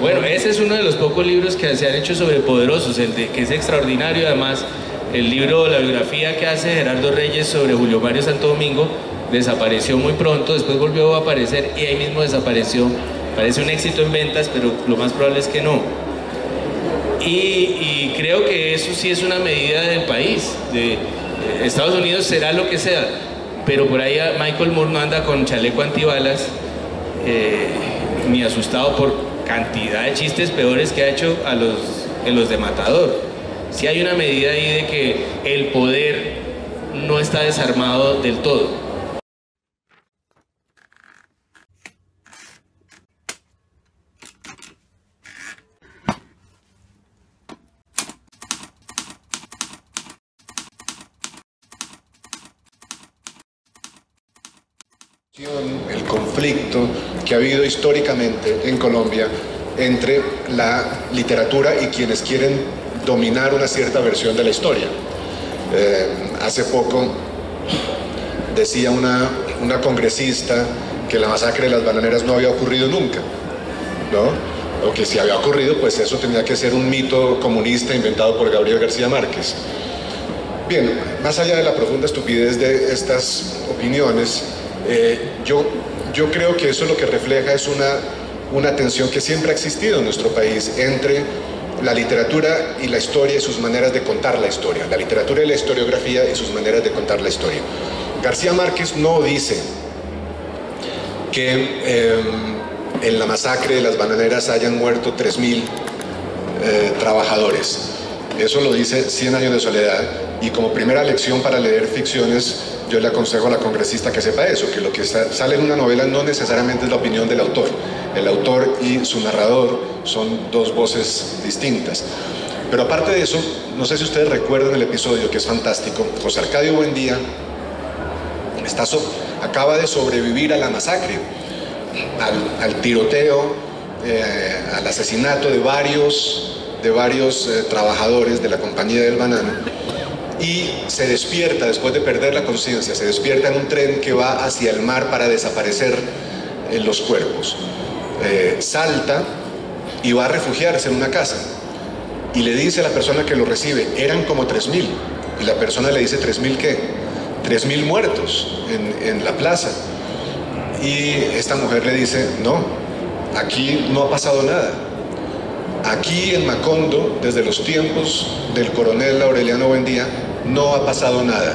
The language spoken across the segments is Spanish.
Bueno, ese es uno de los pocos libros que se han hecho sobre poderosos, que es extraordinario. Además, el libro, la biografía que hace Gerardo Reyes sobre Julio Mario Santo Domingo, desapareció muy pronto, después volvió a aparecer y ahí mismo desapareció. Parece un éxito en ventas, pero lo más probable es que no. Y creo que eso sí es una medida del país. Estados Unidos será lo que sea, pero por ahí Michael Moore no anda con chaleco antibalas, ni asustado por cantidad de chistes peores que ha hecho en los de Matador. Sí hay una medida ahí de que el poder no está desarmado del todo. El conflicto que ha habido históricamente en Colombia entre la literatura y quienes quieren dominar una cierta versión de la historia. Hace poco decía una congresista que la masacre de las bananeras no había ocurrido nunca, ¿no? O que si había ocurrido, pues eso tenía que ser un mito comunista inventado por Gabriel García Márquez. Bien, más allá de la profunda estupidez de estas opiniones, yo creo que eso lo que refleja es una tensión que siempre ha existido en nuestro país entre la literatura y la historia y sus maneras de contar la historia, la literatura y la historiografía y sus maneras de contar la historia. García Márquez no dice que en la masacre de las bananeras hayan muerto 3.000 trabajadores. Eso lo dice Cien años de soledad, y como primera lección para leer ficciones yo le aconsejo a la congresista que sepa eso, que lo que sale en una novela no necesariamente es la opinión del autor. El autor y su narrador son dos voces distintas. Pero aparte de eso, no sé si ustedes recuerdan el episodio, que es fantástico. José Arcadio Buendía acaba de sobrevivir a la masacre, al tiroteo, al asesinato de varios trabajadores de la Compañía del Banano, y se despierta después de perder la conciencia, se despierta en un tren que va hacia el mar para desaparecer los cuerpos. Salta y va a refugiarse en una casa y le dice a la persona que lo recibe, eran como 3.000, y la persona le dice, ¿3.000 qué? 3.000 muertos en la plaza. Y esta mujer le dice, no, aquí no ha pasado nada. Aquí en Macondo, desde los tiempos del coronel Aureliano Buendía, no ha pasado nada.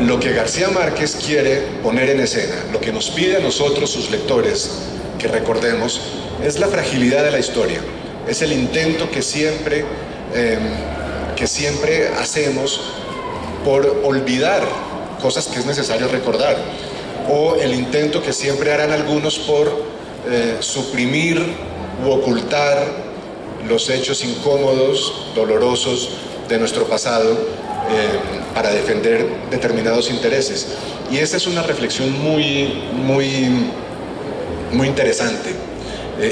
Lo que García Márquez quiere poner en escena, lo que nos pide a nosotros, sus lectores, que recordemos, es la fragilidad de la historia. Es el intento que siempre hacemos por olvidar cosas que es necesario recordar, o el intento que siempre harán algunos por suprimir u ocultar los hechos incómodos, dolorosos de nuestro pasado, para defender determinados intereses. Y esa es una reflexión muy interesante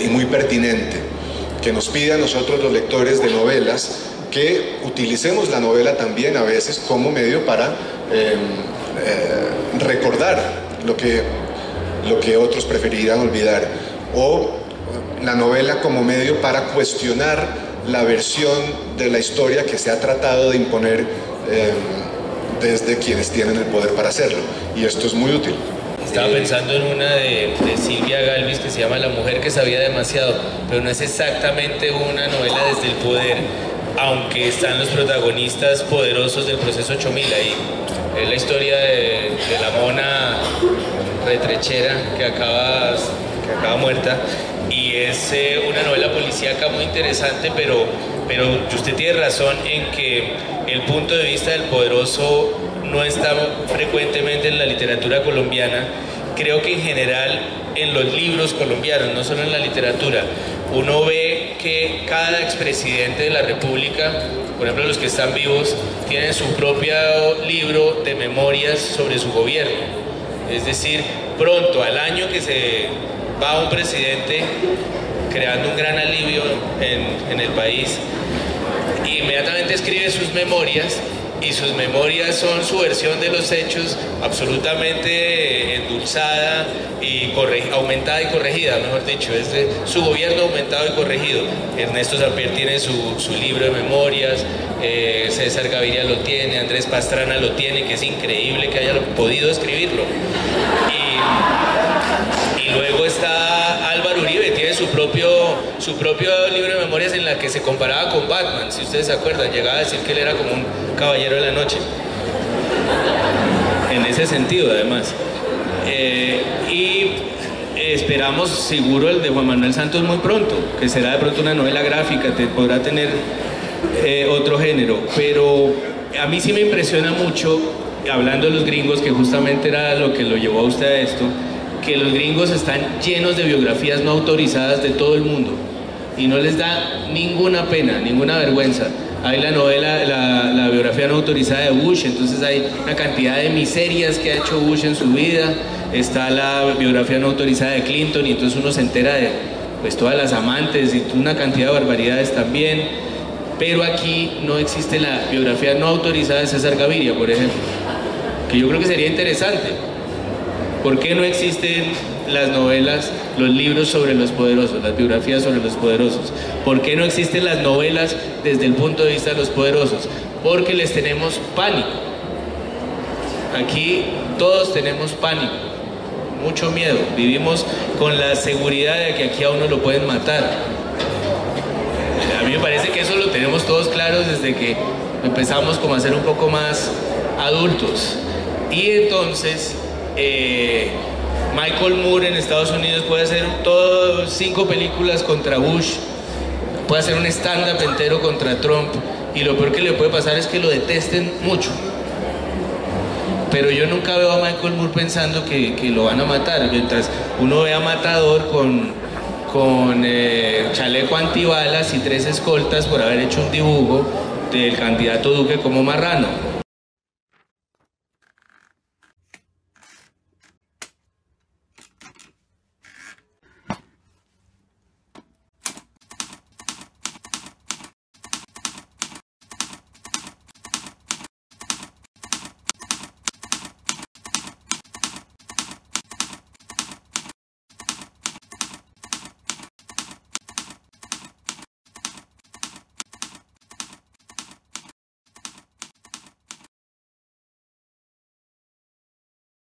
y muy pertinente, que nos pide a nosotros, los lectores de novelas, que utilicemos la novela también a veces como medio para recordar lo que otros preferirían olvidar, o la novela como medio para cuestionar la versión de la historia que se ha tratado de imponer desde quienes tienen el poder para hacerlo, y esto es muy útil. Estaba pensando en una de Silvia Galvis que se llama La mujer que sabía demasiado, pero no es exactamente una novela desde el poder, aunque están los protagonistas poderosos del proceso 8000 ahí. Es la historia de la mona retrechera que acaba muerta, y es una novela policíaca muy interesante, pero usted tiene razón en que el punto de vista del poderoso no está frecuentemente en la literatura colombiana. Creo que en general en los libros colombianos, no solo en la literatura, uno ve que cada expresidente de la República, por ejemplo los que están vivos, tienen su propio libro de memorias sobre su gobierno. Es decir, pronto, al año que se va un presidente, creando un gran alivio en el país, inmediatamente escribe sus memorias y sus memorias son su versión de los hechos absolutamente endulzada y aumentada y corregida, mejor dicho, es de su gobierno aumentado y corregido. Ernesto Samper tiene su libro de memorias, César Gaviria lo tiene, Andrés Pastrana lo tiene, que es increíble que haya podido escribirlo. Y luego está Álvaro Uribe, tiene su propio libro de memorias en la que se comparaba con Batman, si ustedes se acuerdan, llegaba a decir que él era como un caballero de la noche. En ese sentido, además. Y esperamos seguro el de Juan Manuel Santos muy pronto, que será de pronto una novela gráfica, podrá tener otro género, pero a mí sí me impresiona mucho, hablando de los gringos, que justamente era lo que lo llevó a usted a esto, que los gringos están llenos de biografías no autorizadas de todo el mundo y no les da ninguna pena, ninguna vergüenza. Hay la novela, la biografía no autorizada de Bush, entonces hay una cantidad de miserias que ha hecho Bush en su vida. Está la biografía no autorizada de Clinton y entonces uno se entera de pues todas las amantes y una cantidad de barbaridades también. Pero aquí no existe la biografía no autorizada de César Gaviria, por ejemplo, que yo creo que sería interesante. ¿Por qué no existen las novelas, los libros sobre los poderosos, las biografías sobre los poderosos? ¿Por qué no existen las novelas desde el punto de vista de los poderosos? Porque les tenemos pánico. Aquí todos tenemos pánico, mucho miedo. Vivimos con la seguridad de que aquí a uno lo pueden matar. A mí me parece que eso lo tenemos todos claros desde que empezamos como a ser un poco más adultos. Y entonces Michael Moore en Estados Unidos puede hacer 5 películas contra Bush, puede hacer un stand-up entero contra Trump, y lo peor que le puede pasar es que lo detesten mucho. Pero yo nunca veo a Michael Moore pensando que lo van a matar. Mientras uno ve a Matador con chaleco antibalas y 3 escoltas por haber hecho un dibujo del candidato Duque como marrano.